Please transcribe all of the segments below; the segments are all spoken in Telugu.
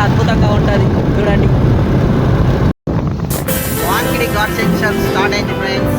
అద్భుతంగా ఉంటుంది చూడండి. వాంకిడి ఘాట్ సెక్షన్ స్టార్ట్ అయింది ఫ్రెండ్స్.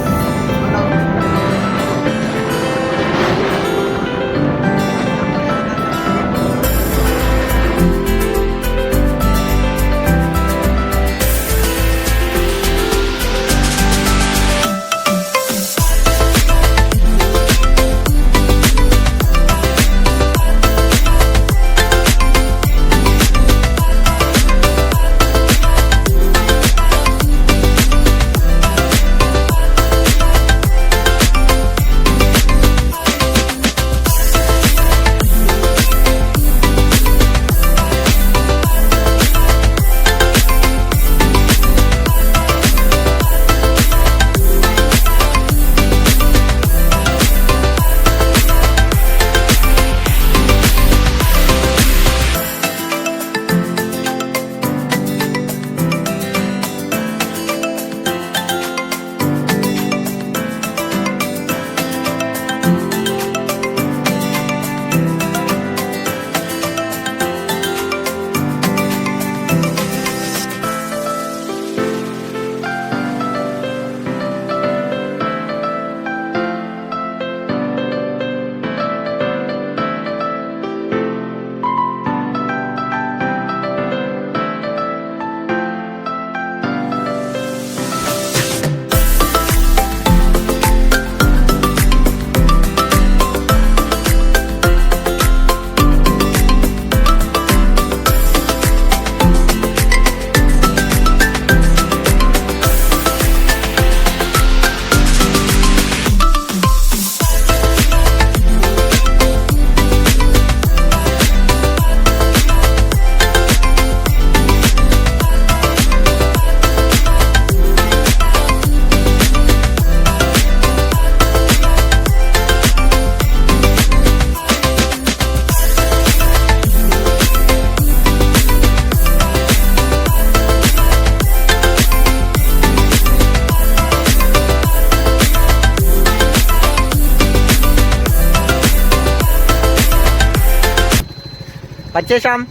వచ్చేసాం.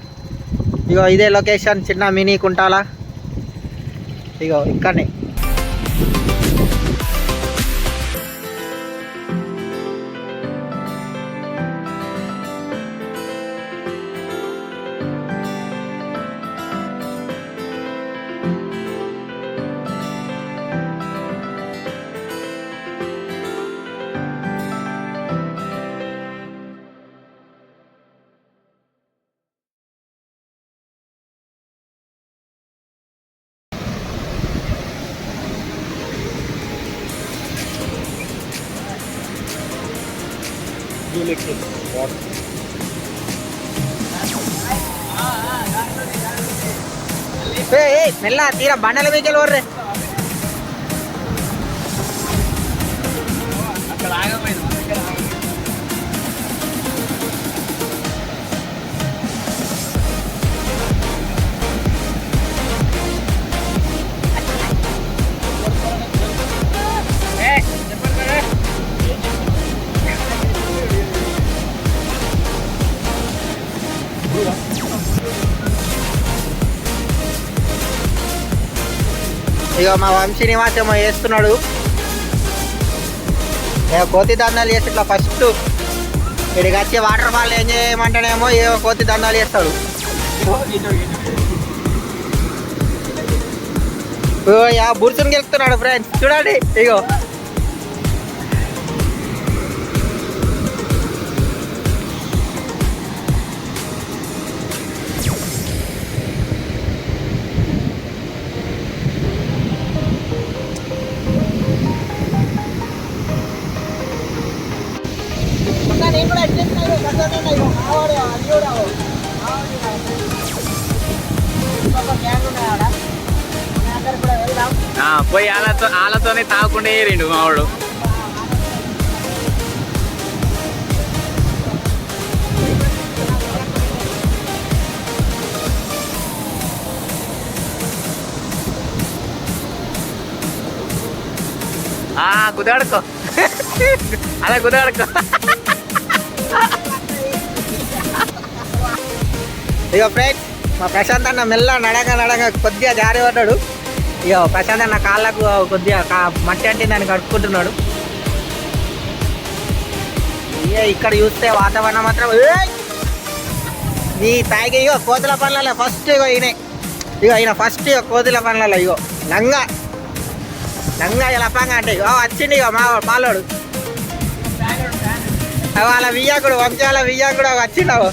ఇగో ఇదే లొకేషన్, చిన్న మినీ కుంటాల. ఇగో ఇక్కడనే. మెల్ల తీరా బండల మీకెళ్ళి వర్రే. ఇక మా వంశీ నివాస్ ఏమో వేస్తున్నాడు. కోతి దందాలు చేసి ఇట్లా ఫస్ట్ ఇక్కడికి వచ్చి వాటర్ ఫాల్ ఏం చేయమంటేనేమో ఏ కోతి దందాలు చేస్తాడు. బుర్సుని గెలుస్తున్నాడు ఫ్రెండ్స్ చూడండి. ఇగో పోయి వాళ్ళతోనే తాగకుండా ఏరిండు మావాడు. కుదాడుకో అలా కుదాడుకో. ఇక ఫ్రెండ్స్ మా ప్రశాంత్ అన్న మెల్ల నడగా కొద్దిగా జారి పడ్డాడు. ఇక ప్రశాంత్ అన్న కాళ్ళకు కొద్దిగా మట్టి అంటే దాన్ని కడుక్కుంటున్నాడు. ఇక ఇక్కడ చూస్తే వాతావరణం మాత్రం ఈ తాగి ఇగో కోతుల పనులలో ఫస్ట్ ఇగో ఈయన ఫస్ట్ ఇగో కోతుల పనులలో ఇగో లంగా ఇలా పంగా అంటే ఇగో వచ్చింది ఇగో మాలోడు వాళ్ళ వియ్యాకుడు వంశాల వియ్యాకుడు వచ్చిండవు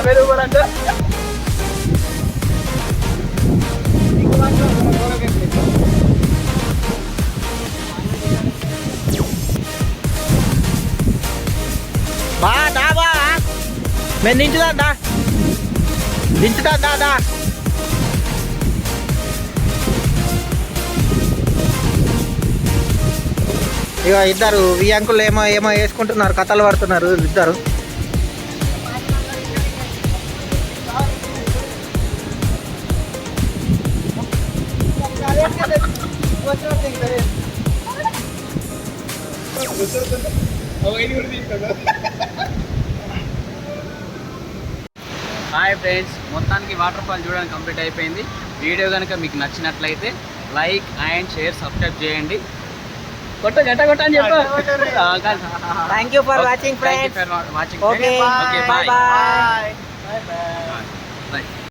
₹50 బా మేము దించుదా దా ఇక ఇద్దరు ఈ అంకుల్ ఏమో వేసుకుంటున్నారు, కథలు పడుతున్నారు ఇద్దరు. హాయ్ ఫ్రెండ్స్, మొత్తానికి వాటర్ ఫాల్ చూడడానికి కంప్లీట్ అయిపోయింది. వీడియో కనుక మీకు నచ్చినట్లయితే లైక్ అండ్ షేర్ సబ్స్క్రైబ్ చేయండి. గట్ట అని చెప్పు. Thank you for watching friends. Watching. Okay, bye.